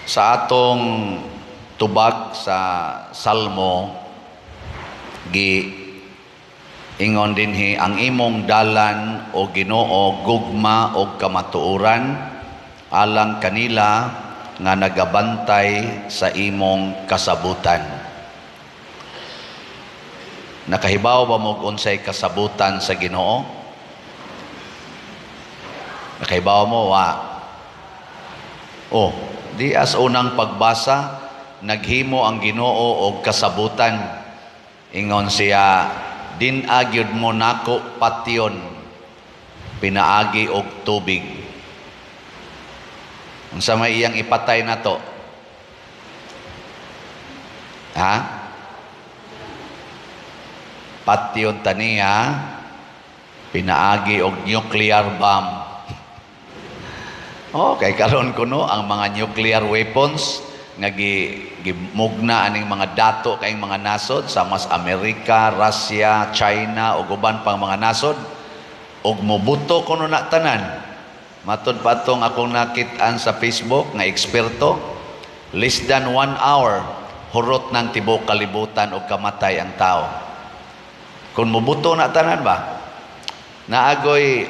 Sa atong tubag sa Salmo, ingon dinhi ang imong dalan o Ginoo gugma o kamatuoran alang kanila nga nagabantay sa imong kasabutan. Nakahibaw ba mo unsay kasabutan sa Ginoo? Nakahibaw mo wa? Di as unang pagbasa, naghimo ang Ginoo og kasabutan. Ingon siya, dinagyod mo nako patyon, pinaagi og tubig. Unsa may iyang ipatay na to? Ha? Patyon taniya, pinaagi og nuclear bomb. Kay karon kuno ang mga nuclear weapons nga gimugna aning mga dato kay mga nasod sa mas Amerika, Russia, China ug uban pang mga nasod ug mobuto kuno na tanan. Matud pa tong akong nakit-an sa Facebook nga eksperto, less than 1 hour hurot ng tibok kalibutan ug kamatay ang tao. Kung mobuto na tanan ba? Naagoy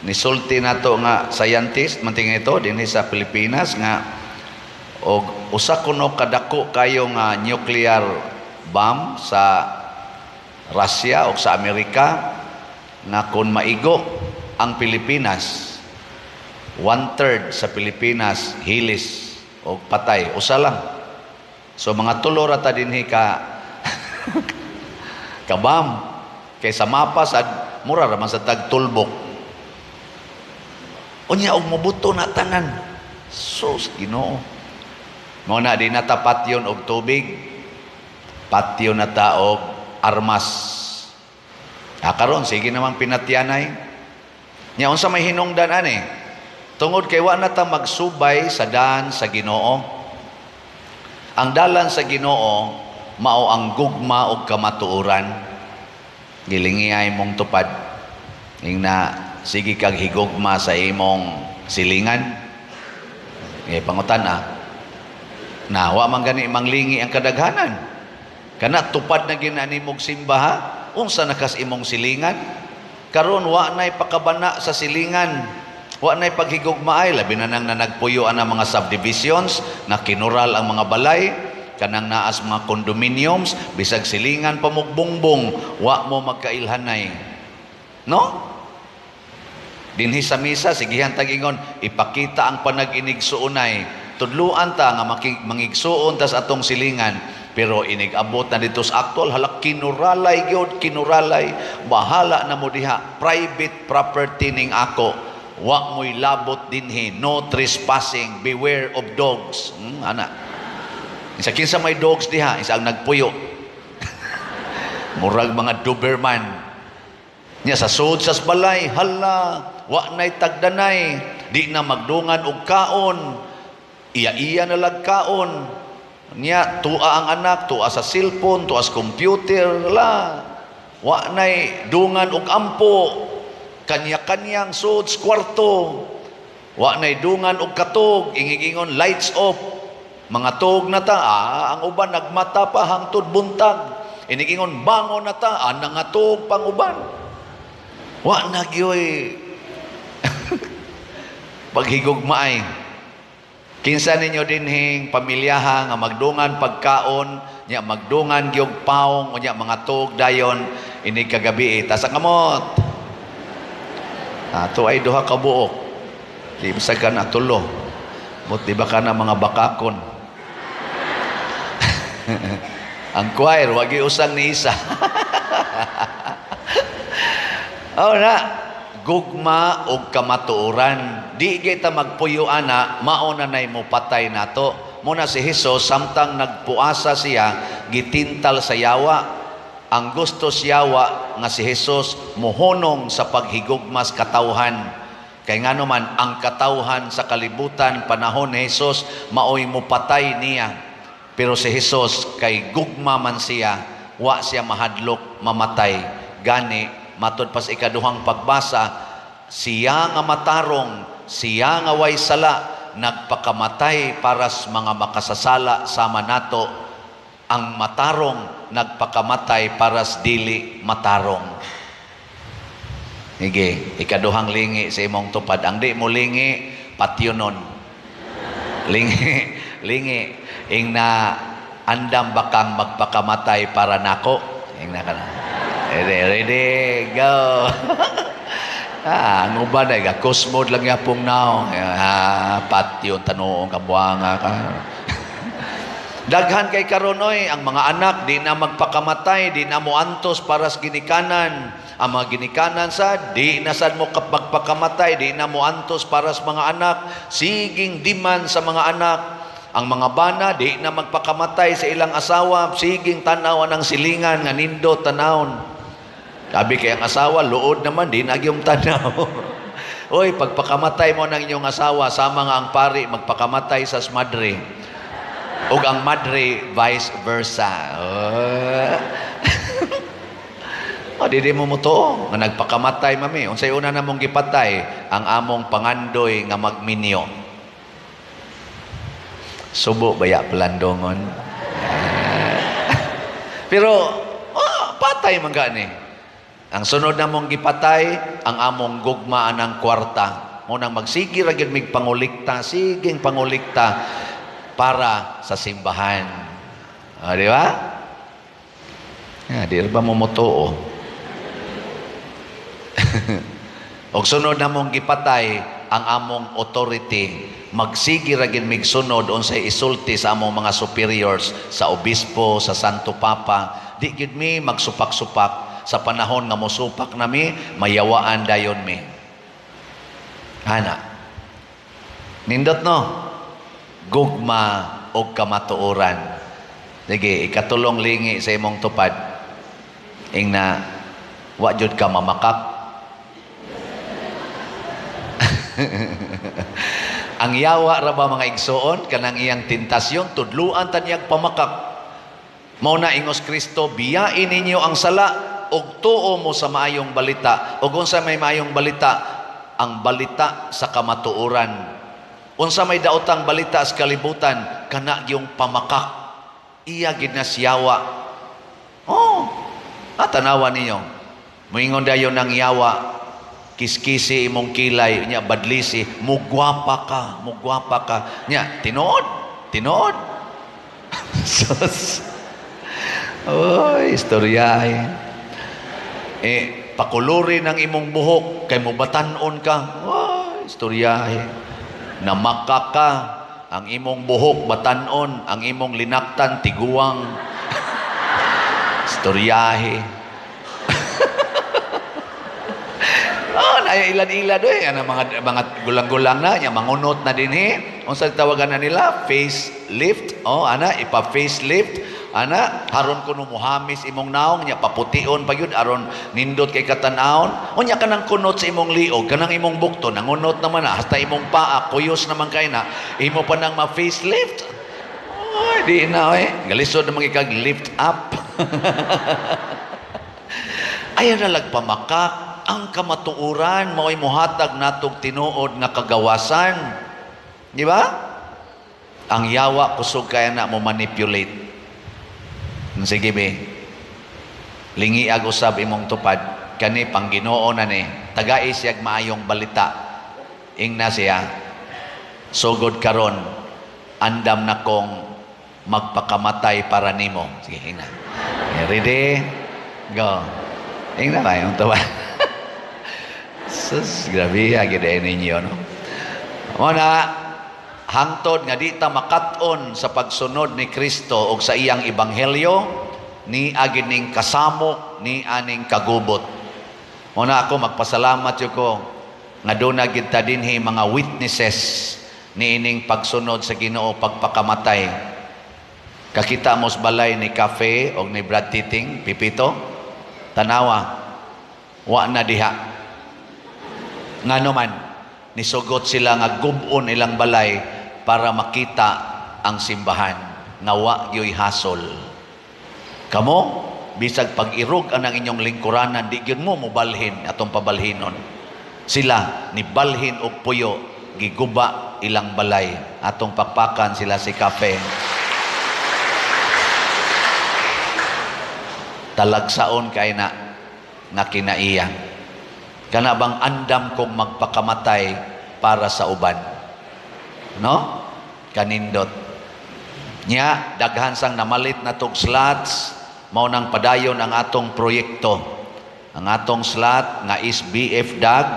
nisulti nato nga scientist manting ito dinhi sa Pilipinas nga og usa kuno kadako kayo nga nuclear bomb sa Russia o sa Amerika nga kun maigo ang Pilipinas 1/3 sa Pilipinas hilis o patay usa lang. So mga tulo ra ta dinhi ka kabam kay sa mapas at mura ra man sa tagtulbok. Unya og mobuto na tanan. Sus Ginoo. Mo na di nata patyon og tubig. Patyon na ta og armas. Karon sige namang pinatyanay. Nya unsa may hinungdan ani? Tungod kay wa na ta magsubay sa daan sa Ginoo. Ang dalan sa Ginoo mao ang gugma og kamatuoran. Gilingiyay mong tupad. Ingna sige kag higugma sa imong silingan. Pangutan na wa man gani manglingi ang kadaghanan. Kana tupad na ginani mog simbaha, unsa nakas imong silingan? Karon wa nay pakabana sa silingan. Wa nay paghigugmaay labi na nang nagpuyo ang mga subdivisions na kinural ang mga balay kanang naas mga condominiums bisag silingan pamugbongbong wa mo magkailhanay. No? Dinhi sa misa, sigihan tagingon, ipakita ang panag-inigsuunay. Tudluan ta nga mangigsuon tas atong silingan. Pero inigabot na dito sa actual, halak kinuralay gyud, kinuralay. Bahala na mo diha, private property ning ako. Wa mo'y labot dinhi, no trespassing, beware of dogs. Ana. Isa kinsa may dogs diha, isa ang nagpuyo. Murag mga Doberman. Nya sa sud sa balay, hala, wa nay tagdanay, di na magdungan og kaon, iya na lag kaon. Nya tua ang anak, tua sa cellphone, tua sa computer, la. Wa nay dungan og ampo, kanya-kanyang sud sa kwarto. Wa nay dungan og katog, ingig-ingon lights off. Mga tog na ta, ang uban nagmata pa hangtod buntag. Inig-ingon bangon na ta, nangatog pang uban. Wa na gyoy paghigugmaay. Kinsa ninyo dinhing pamilyaha nga magdungan pagkaon, nya magdungan gyud paong, nya mga tug dayon ini kagabi ta sa kamot. Ato ay duha ka buok. Di bisag kana tulo. Mut di ba kana mga bakakon. Ang choir wagi usang ni isa. Na gugma og kamatuoran di kita magpuyo ana mao na nay mo patay nato. Muna si Hesus samtang nagpuasa siya gitintal sa yawa. Ang gusto siyawa nga si Hesus mohonong sa paghigugmas katawhan. Kay ngano man ang katawhan sa kalibutan panahon ni Hesus maoy mo patay niya. Pero si Hesus kay gugma man siya, wa siya mahadlok mamatay. Gani matud pas ikaduhang pagbasa, siya nga matarong, siya nga way sala, nagpakamatay para sa mga makasasala sama nato, ang matarong nagpakamatay para sa dili matarong. Sige, ikaduhang lingi sa imong tupad. Ang di mo lingi, patyonon. Lingi. Ing na andam bakang magpakamatay para nako. Ing na ka na. Ready, go. Ang uban ay kusmod lang yapong now. Patyon, tanoong, kabuanga ka. Daghan kay karonoy, ang mga anak di na magpakamatay, di na mo antos para sa ginikanan. Ang mga ginikanan di na sad mo magpakamatay, di na mo antos para sa mga anak. Siging diman sa mga anak. Ang mga bana, di na magpakamatay sa ilang asawa. Siging tanaw ng silingan, nga nindo tanawon. Sabi kay ang asawa, luod naman, di na yung tanaw. Oy, pagpakamatay mo ng inyong asawa, sama nga ang pari, magpakamatay sa madre. O ang madre, vice versa. Di mo mo to. Nga nagpakamatay, mami. Unsay una na mong gipatay, ang among pangandoy nga magminyo. Subo baya pelandongon. Pero, patay man gani. Ang sunod na mong gipatay, ang among gugmaan ng kwarta. Munang magsige ra gyud mig pangulikta, siging pangulikta para sa simbahan. Di ba? Di ba mo motoo? Og sunod na mong gipatay, ang among authority. Magsige ra gyud mig sunod unsay isulti sa among mga superiors, sa obispo, sa Santo Papa. Di gyud mi magsupak-supak. Sa panahon nga mosupak nami, mayawaan dayon mi. Ana. Nindot no? Gugma o kamatuoran. Sige, ikatulong lingi sa imong tupad. Ing na, wa jud ka mamakak. Ang yawa ra ba mga igsoon, kanang iyang tentasyon, tudluan taniyag pamakak. Mao na ingos Kristo, biyain ninyo ang sala, og tuo mo sa maayong balita. Og unsa may maayong balita? Ang balita sa kamatuoran. Unsa may daotang balita sa kalibutan? Kana yung pamakak. Iya gid na siyawa. Tanawan ninyo. Moingon dayon ng yawa, kiskisi imong kilay, nya badlisi, mugwapa ka. Nya tinuod. Sus. Oy, istorya pakuluri ng imong buhok, kay mubatanon ka. Istoryahe. Namaka ka, ang imong buhok batanon, ang imong linaktan tiguang. Istoryahe. Ilan-ilan mga gulang-gulang na, yung mangunot na din Unsa tawagan na nila? Facelift. Ipa-facelift. Haron kuno muhamis imong naong nya papution pa gyud aron nindot kay katan-aon. Unya kanang kunot sa imong liog, kanang imong bukto nangunot naman hasta imong paa kuyos naman kay na. Imo pa nang ma-facelift. Di na galisod naman ikag lift up. Ayaw na lagpamakak. Ang kamatuoran mao'y muhatag natog tinuod nga kagawasan. Di ba? Ang yawa kusog kaya na mo manipulate. Sige be, lingi ag usab imong tupad, kani pang Ginoo na ni, tagay siyag maayong balita. Ing na siya, sugod karon, andam na kong magpakamatay para nimo. Sige, ing na. Ready? Go. Ing na ba yung tupad? Sus, grabe, agidain ninyo, no? Muna, hangtod nga di ta makat-on sa pagsunod ni Kristo o sa iyang ebanghelyo, ni agining kasamo, ni aning kagubot. Muna ako magpasalamat ko nga doon na kita dinhi mga witnesses ni ining pagsunod sa Ginoo pagpakamatay. Kakita mos balay ni Cafe o ni Brad Titing, Pipito, tanawa, wa na diha. Nga naman, nisugot sila nga gubon ilang balay para makita ang simbahan. Nawa yo'y hasol. Kamo, bisag pag-irog ang inyong lingkuranan, di yun mo mubalhin atong pabalhinon. Sila, ni balhin o puyo, giguba ilang balay. Atong pakpakan sila si Kape. Talagsaon kay na nga kinaiya. Kana bang andam kong magpakamatay para sa uban? No? Kanindot. Nya, daghan sang namalit na tog slots, mao nang padayon ang atong proyekto. Ang atong slot nga is BF DAG,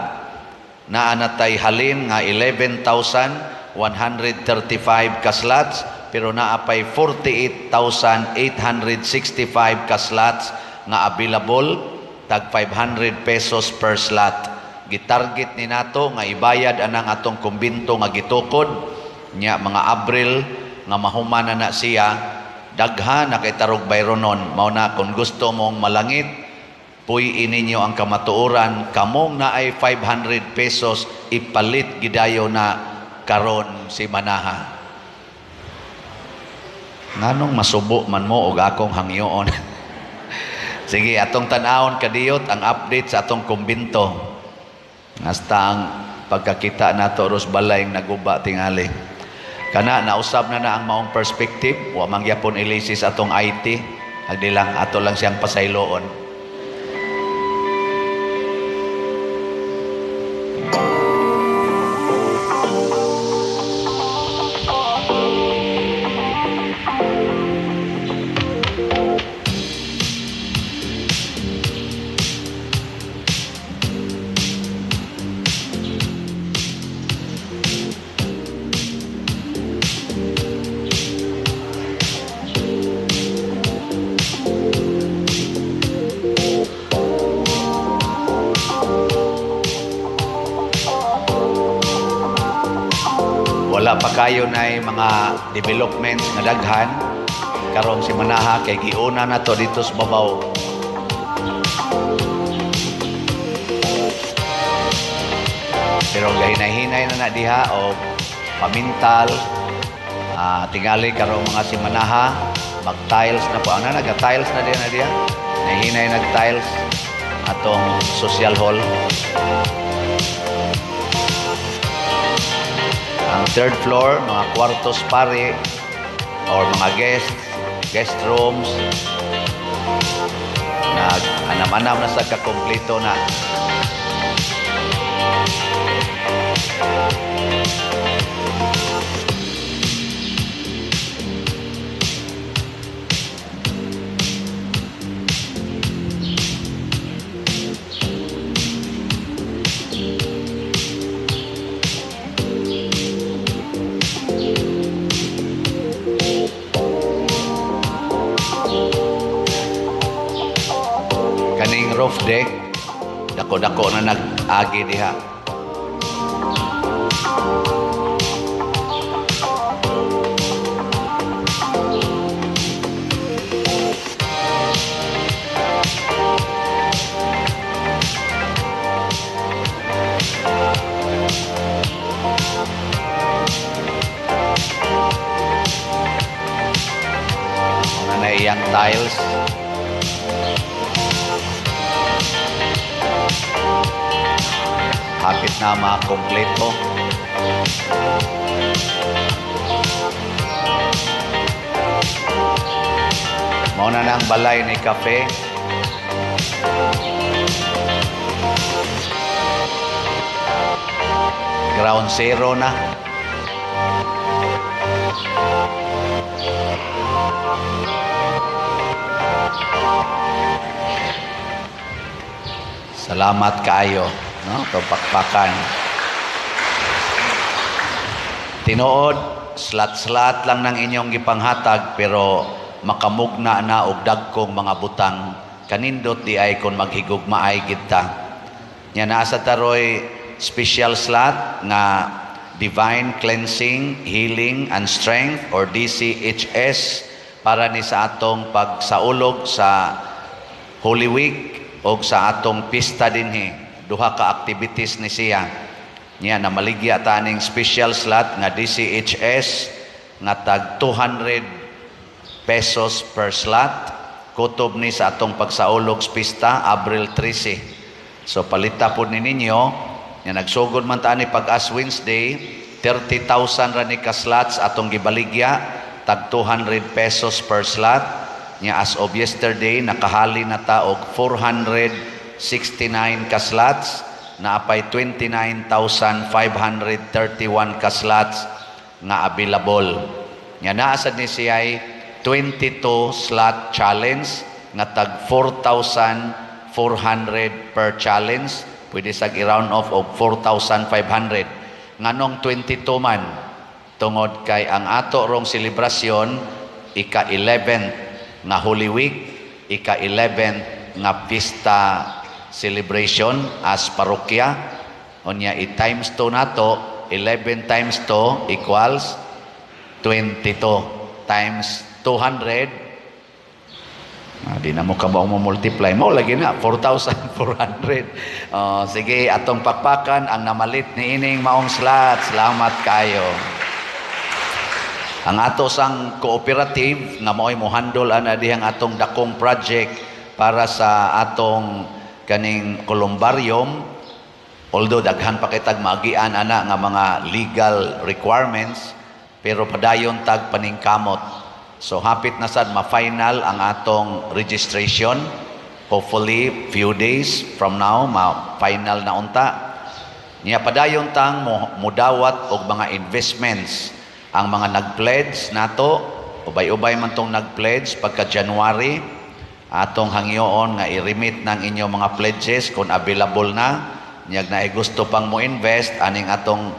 na anatay halin nga 11,135 ka slots, pero naapay 48,865 ka slots nga available, tag 500 pesos per slot. Gitarget ni nato nga ibayad anang atong kumbinto nga gitukod nya mga Abril nga mahuman na siya. Daghan na kay tarog bayronon. Mao na kung gusto mong malangit, puy ininyo ang kamatuoran, kamong na ay 500 pesos ipalit gidayo na karon si Manaha. Nganong masubo man mo og akong hangyoon. Sige, atong tanawon kadiyot ang update sa atong kumbinto. Hasta ang pagkakita nato ros balay naguba tingali. Kana nausab na ang maong perspective, wa mangyapon ilisis atong IT, agdi lang ato lang siyang pasayloon. Wala pa kayo na mga developments nga daghan karong si Manaha kay giuna na to dito sa babaw. Pero gahinay-hinay na diha o pamintal, tingali karong mga si Manaha mag-tiles na po. Ano naga-tiles na diha? Nahinay nag-tiles atong social hall. Ang third floor, mga kwartos pare or mga guest rooms, nag-anam-anam na sa kakompleto na. Kaning roof deck, dako-dako na nag-agi diha. Ano na iyang tiles. Hapit na makompleto. Mauna na ang balay ni Kape. Ground zero na. Salamat kaayo, no? Pakpakan. Tinuod, slat-slat lang ng inyong gipanghatag pero makamugna na og dagkong mga butang. Kanindot di ay kon maghigugmaay kita. Nya naa sa taroy special slot nga Divine Cleansing, Healing and Strength or DCHS para ni sa atong pagsaulog sa Holy Week o sa atong pista dinhi. Duha ka activities ni siya. Nya na maligya taning special slot nga DCHS nga tag 200 pesos per slot. Kutob ni sa atong pagsaulog sa pista Abril 13. So palita po ninyo Nya nagsugod man ta ni pag Ash Wednesday, 30,000 ra ni ka slots atong gibaligya, tag 200 pesos per slot. Nya as of yesterday nakahali na ta og 469 ka slots, naapay 29,531 ka slots nga available. Nya naa sad ni siya 22 slot challenge nga tag 4,400 per challenge. Pwede sag i-round off of 4,500. Nganong 22 man tungod kay ang ato rong selebrasyon ika-11 nga Holy Week, ika-11 nga pista celebration as parokya. Unya i-times 2 nato, 11 times 2 equals 22 times 200. Di na mo ka ba multiply mo lagi na 4,400. Sige, atong pakpakan ang namalit ni ining maong slot. Salamat kayo. Ang ato sang cooperative nga mo'y mohandol ana dihang atong dakong project para sa atong kaning columbarium. Although daghan pa kitag maagian ana nga mga legal requirements, pero padayon tag paningkamot. So hapit na sad ma-final ang atong registration. Hopefully few days from now ma-final na unta. Niya padayon tang mudawat og mga investments ang mga nag-pledge nato. Ubay-ubay man tong nag-pledge pagka January. Atong hangyoon nga i-remit ng inyong mga pledges kung available na. Niyag na gusto pang mo invest aning atong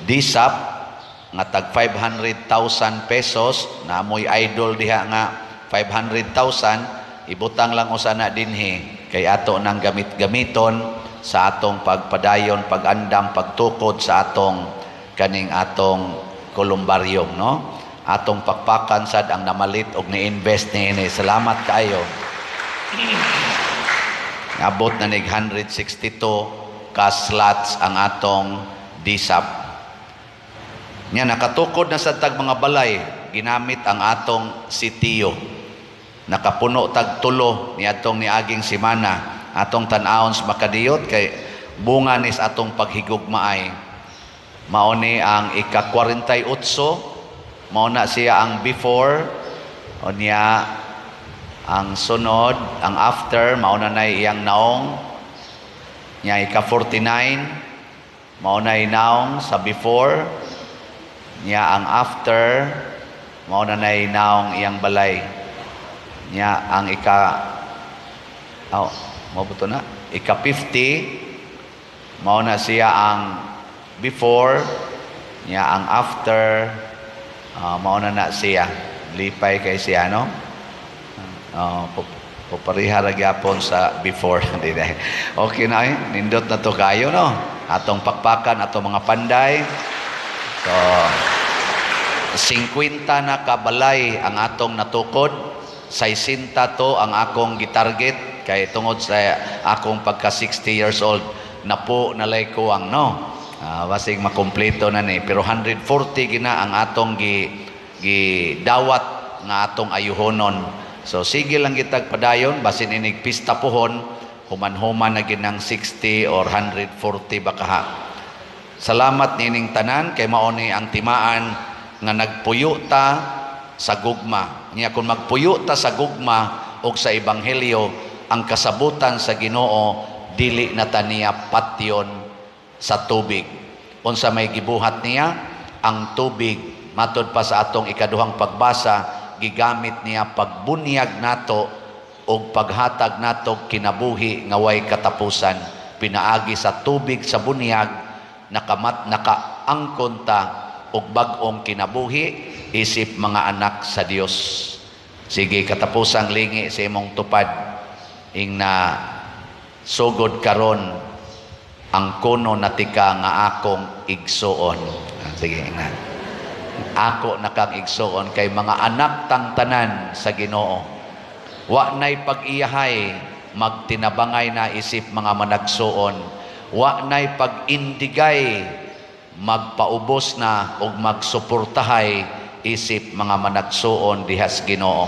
DSAP nga tag 500,000 pesos na amoy idol diha nga 500,000 ibutang lang usana dinhi kay ato nang gamit-gamiton sa atong pagpadayon, pag-andam, pagtukod sa atong kaning atong columbarium, no? Atong pakpakan sad ang namalit og ni-invest niini. Salamat kaayo. Abot na nig 162 ka slots ang atong DSAP. Nya nakatukod na sa tag mga balay, ginamit ang atong sitiyo. Nakapuno tag tulo ni atong niaging semana, atong tan-awon sa makadiyot kay bunga nis atong paghigugmaay. Mao ni ang ika-48, mao na siya ang before, o niya ang sunod, ang after, mao na nay iyang naong. Nya ika-49, mao na naong sa before. Nya ang after mao na nay naong iyang balay. Nya ang mao buto na ika-50 mao na siya ang before. Nya ang after mao na siya lipay kay siya, no? Popariha ra gyapon sa before. Okay na nindot na to kayo, no? Atong pakpakan atong mga panday. So 50 na kabalay ang atong natukod, 60 to ang akong gitarget kay tungod sa akong pagka 60 years old napo nalay ko ang basig makumpleto na ni, pero 140 gina ang atong gidawat nga atong ayuhonon. So sige lang gitag padayon basin inig pista pohon human-human na ginang 60 or 140 baka. Salamat nining tanan kay mao ni ang timaan nga nagpuyo ta sa gugma. Niya kung magpuyo ta sa gugma o sa ebanghelyo, ang kasabutan sa Ginoo dili na ta niya patyon sa tubig. Unsa may gibuhat niya, ang tubig matud pa sa atong ikaduhang pagbasa, gigamit niya pagbunyag nato o paghatag nato kinabuhi nga way katapusan. Pinaagi sa tubig sa bunyag, nakaangkon ta og bag-ong kinabuhi isip mga anak sa Dios. Sige, katapusang lingi sa imong tupad ing na sugod karon ang kuno natika nga akong igsuon. Sige na. Ako na kang igsuon kay mga anak tang tanan sa Ginoo. Wa nay pag-iyahay magtinabangay na isip mga managsuon. Wa nay pag-indigay magpaubos na o magsuportahay isip mga managsuon dihas Ginoo.